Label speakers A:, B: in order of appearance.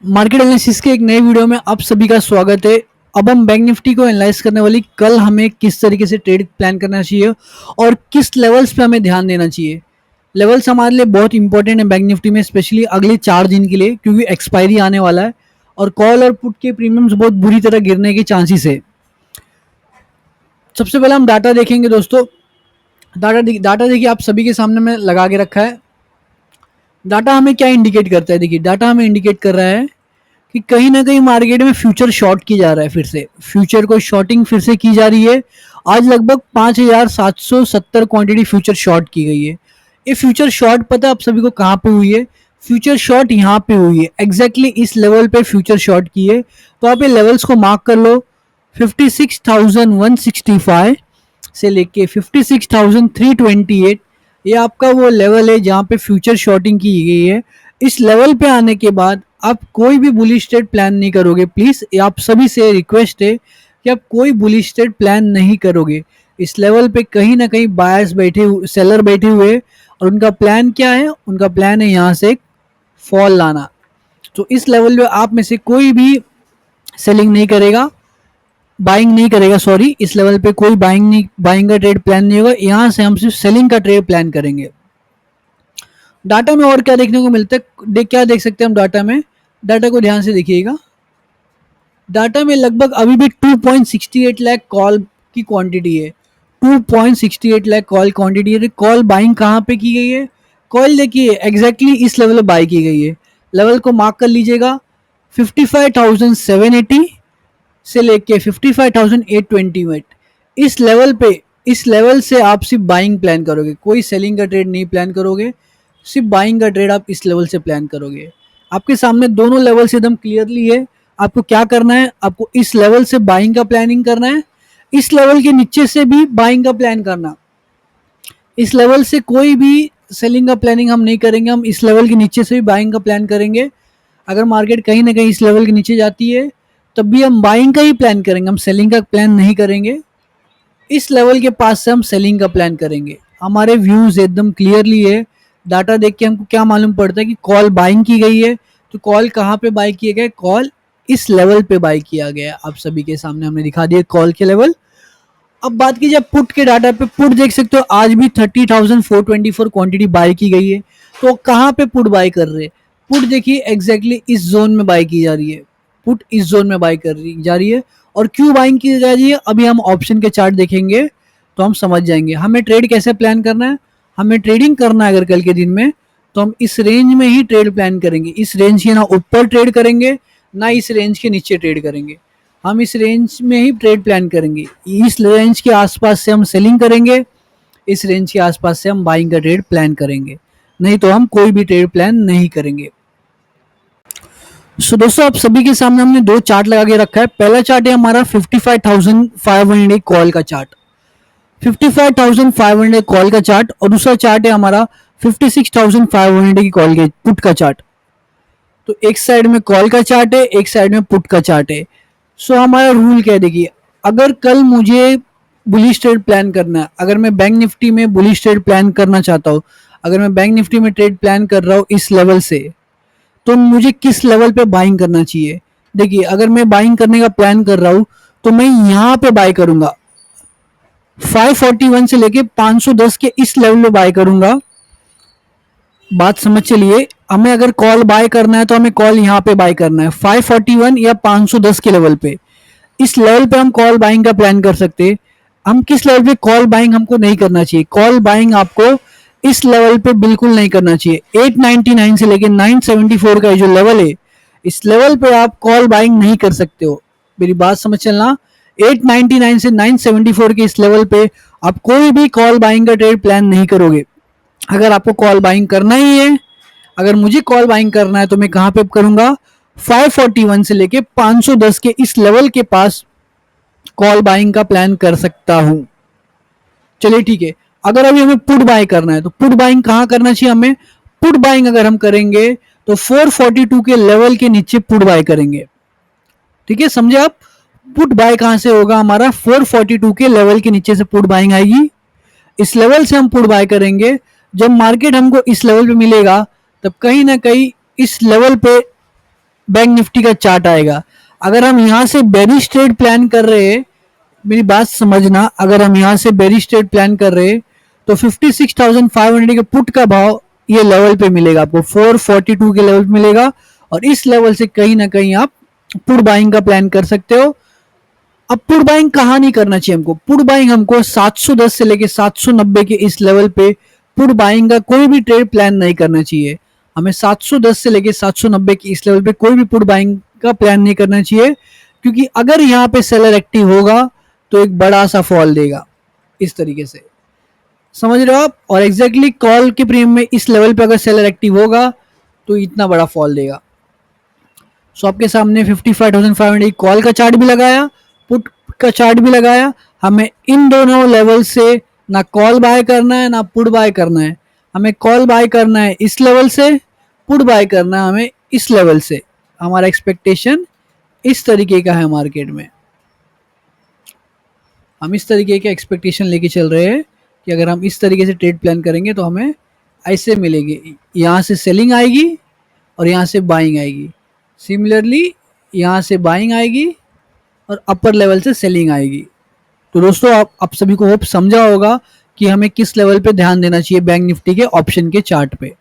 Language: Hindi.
A: मार्केट एनालिसिस के एक नए वीडियो में आप सभी का स्वागत है। अब हम बैंक निफ्टी को एनालाइज करने वाली कल हमें किस तरीके से ट्रेड प्लान करना चाहिए और किस लेवल्स पे हमें ध्यान देना चाहिए। लेवल्स हमारे लिए बहुत इंपॉर्टेंट है बैंक निफ्टी में, स्पेशली अगले 4 दिन के लिए, क्योंकि एक्सपायरी आने वाला है और कॉल और पुट के प्रीमियम्स बहुत बुरी तरह गिरने के चांसेस है। सबसे पहले हम डाटा देखेंगे दोस्तों। डाटा देखिए, आप सभी के सामने में लगा के रखा है। डाटा हमें क्या इंडिकेट करता है? देखिए, डाटा हमें इंडिकेट कर रहा है कि कहीं ना कहीं मार्केट में फ्यूचर शॉर्ट की जा रहा है। फिर से फ्यूचर को शॉर्टिंग फिर से की जा रही है। आज लगभग 5,770 क्वांटिटी फ्यूचर शॉर्ट की गई है। ये फ्यूचर शॉर्ट पता आप सभी को कहाँ पे हुई है? फ्यूचर शॉर्ट यहाँ पे हुई है, एग्जैक्टली इस लेवल पे फ्यूचर शॉर्ट की है। तो आप ये लेवल्स को मार्क कर लो। 56,165 से लेके 56,328, ये आपका वो लेवल है जहाँ पे फ्यूचर शॉर्टिंग की गई है। इस लेवल पे आने के बाद आप कोई भी बुलिश ट्रेड प्लान नहीं करोगे। प्लीज़ आप सभी से रिक्वेस्ट है कि आप कोई बुलिश ट्रेड प्लान नहीं करोगे। इस लेवल पे कहीं ना कहीं बायर्स बैठे, सेलर बैठे हुए हैं और उनका प्लान क्या है? उनका प्लान है यहाँ से फॉल लाना। तो इस लेवल पे आप में से कोई भी सेलिंग नहीं करेगा, बाइंग नहीं करेगा, सॉरी, इस लेवल पे कोई बाइंग का ट्रेड प्लान नहीं होगा। यहाँ से हम सिर्फ सेलिंग का ट्रेड प्लान करेंगे। डाटा में और क्या देखने को मिलता है? क्या देख सकते हैं हम डाटा में? डाटा को ध्यान से देखिएगा। डाटा में लगभग अभी भी 2.68 लाख कॉल की क्वांटिटी है। 2.68 लाख कॉल क्वांटिटी है। कॉल बाइंग कहाँ पे की गई है? कॉल देखिए एग्जैक्टली इस लेवल पे बाई की गई है। लेवल को मार्क कर लीजिएगा। 55,780 से लेके 55,828, इस लेवल पे, इस लेवल से आप सिर्फ बाइंग प्लान करोगे, कोई सेलिंग का ट्रेड नहीं प्लान करोगे। सिर्फ बाइंग का ट्रेड आप इस लेवल से प्लान करोगे। आपके सामने दोनों लेवल से एकदम क्लियरली है। आपको क्या करना है? आपको इस लेवल से बाइंग का प्लानिंग करना है, इस लेवल के नीचे से भी बाइंग का प्लान करना। इस लेवल से कोई भी सेलिंग का प्लानिंग हम नहीं करेंगे, हम इस लेवल के नीचे से भी बाइंग का प्लान करेंगे। अगर मार्केट कहीं ना कहीं इस लेवल के नीचे जाती है तब भी हम बाइंग का ही प्लान करेंगे, हम सेलिंग का प्लान नहीं करेंगे। इस लेवल के पास से हम सेलिंग का प्लान करेंगे। हमारे व्यूज एकदम क्लियरली है। डाटा देख के हमको क्या मालूम पड़ता है कि कॉल बाइंग की गई है। तो कॉल कहाँ पे बाई किया गया? कॉल इस लेवल पे बाई किया गया। आप सभी के सामने हमने दिखा दिया कॉल के लेवल। अब बात कीजिए पुट के डाटा पे। पुट देख सकते हो आज भी 30,424 क्वांटिटी बाई की गई है। तो कहाँ पे पुट बाई कर रहे हैं? पुट देखिए एग्जैक्टली इस जोन में बाई की जा रही है। पुट इस जोन में बाई कर रही जा रही है। और क्यों बाइंग की जा रही है अभी हम ऑप्शन के चार्ट देखेंगे तो हम समझ जाएंगे। हमें ट्रेड कैसे प्लान करना है? हमें ट्रेडिंग करना है अगर कल के दिन में, तो हम इस रेंज में ही ट्रेड प्लान करेंगे। इस रेंज के ना ऊपर ट्रेड करेंगे, ना इस रेंज के नीचे ट्रेड करेंगे। हम इस रेंज में ही ट्रेड प्लान करेंगे। इस रेंज के आसपास से हम सेलिंग करेंगे, इस रेंज के आसपास से हम बाइंग का ट्रेड प्लान करेंगे, नहीं तो हम कोई भी ट्रेड प्लान नहीं करेंगे। दोस्तों आप सभी के सामने हमने दो चार्ट लगा के रखा है। पहला चार्ट है हमारा 55,500 कॉल का चार्ट, 55,500 कॉल का चार्ट, और दूसरा चार्ट है हमारा 56,500 की कॉल के पुट का चार्ट। तो एक साइड में कॉल का चार्ट है, एक साइड में पुट का चार्ट है। हमारा रूल क्या है? देखिए, अगर कल मुझे बुलिश ट्रेड प्लान करना है, अगर मैं बैंक निफ्टी में बुलिश ट्रेड प्लान करना चाहता हूँ, अगर मैं बैंक निफ्टी में ट्रेड प्लान कर रहा हूँ इस लेवल से, तो मुझे किस लेवल पे बाइंग करना चाहिए? देखिए, अगर मैं बाइंग करने का प्लान कर रहा हूँ तो मैं यहाँ पे बाय करूंगा। 541 से लेके 510 के इस लेवल पे बाय करूंगा। बात समझ चलिए, हमें अगर कॉल बाय करना है तो हमें कॉल यहाँ पे बाय करना है 541 या 510 के लेवल पे। इस लेवल पे हम कॉल बाइंग का प्लान कर सकते हैं। हम किस लेवल पे कॉल बाइंग हमको नहीं करना चाहिए? कॉल बाइंग आपको इस लेवल पे बिल्कुल नहीं करना चाहिए। 899 से लेके 974 का जो लेवल है, इस लेवल पे आप कॉल बाइंग नहीं कर सकते हो। मेरी बात समझ चलना। 899 से 974 के इस लेवल पे आप कोई भी कॉल बाइंग का ट्रेड प्लान नहीं करोगे। अगर आपको कॉल बाइंग करना ही है, अगर मुझे कॉल बाइंग करना है तो मैं कहां पे करूंगा? 541 से लेके 510 के इस लेवल के पास कॉल बाइंग का प्लान कर सकता हूं। चलिए ठीक है। अगर अभी हमें पुट बाय करना है तो पुट बाइंग कहां करना चाहिए हमें? पुट बाइंग अगर हम करेंगे तो 442 के लेवल के नीचे पुट बाय करेंगे। ठीक है, समझे आप? पुट बाय कहां से होगा हमारा? 442 के लेवल के नीचे से पुट बाइंग आएगी। इस लेवल से हम पुट बाय करेंगे। जब मार्केट हमको इस लेवल पे मिलेगा तब कहीं ना कहीं इस लेवल पे बैंक निफ्टी का चार्ट आएगा। अगर हम यहाँ से बेरिश ट्रेड प्लान कर रहे हैं, मेरी बात समझना, अगर हम यहाँ से बेरिश ट्रेड प्लान कर रहे हैं तो 56,500 के पुट का भाव ये लेवल पे मिलेगा आपको, 442 के लेवल पे मिलेगा, और इस लेवल से कहीं ना कहीं आप पुट बाइंग का प्लान कर सकते हो। अब पुट बाइंग कहाँ नहीं करना चाहिए हमको? पुट बाइंग हमको 710 से लेके 790 के इस लेवल पे पुट बाइंग का कोई भी ट्रेड प्लान नहीं करना चाहिए। हमें 710 से लेके 790 के इस लेवल पे कोई भी पुट बाइंग का प्लान नहीं करना चाहिए, क्योंकि अगर यहाँ पे सेलर एक्टिव होगा तो एक बड़ा सा फॉल देगा इस तरीके से, समझ रहे हो आप? और एग्जैक्टली कॉल के प्रीमियम में इस लेवल पे अगर सेलर एक्टिव होगा तो इतना बड़ा फॉल देगा। सो आपके सामने 55,500 कॉल का चार्ट भी लगाया, पुट का चार्ट भी लगाया। हमें इन दोनों लेवल से ना कॉल बाय करना है ना पुट बाय करना है। हमें कॉल बाय करना है इस लेवल से, पुट बाय करना है हमें इस लेवल से। हमारा एक्सपेक्टेशन इस तरीके का है मार्केट में। हम इस तरीके के एक्सपेक्टेशन लेके चल रहे हैं कि अगर हम इस तरीके से ट्रेड प्लान करेंगे तो हमें ऐसे मिलेंगे, यहाँ से सेलिंग आएगी और यहाँ से बाइंग आएगी, सिमिलरली यहाँ से बाइंग आएगी और अपर लेवल से सेलिंग आएगी। तो दोस्तों आप सभी को होप समझा होगा कि हमें किस लेवल पे ध्यान देना चाहिए बैंक निफ्टी के ऑप्शन के चार्ट पे।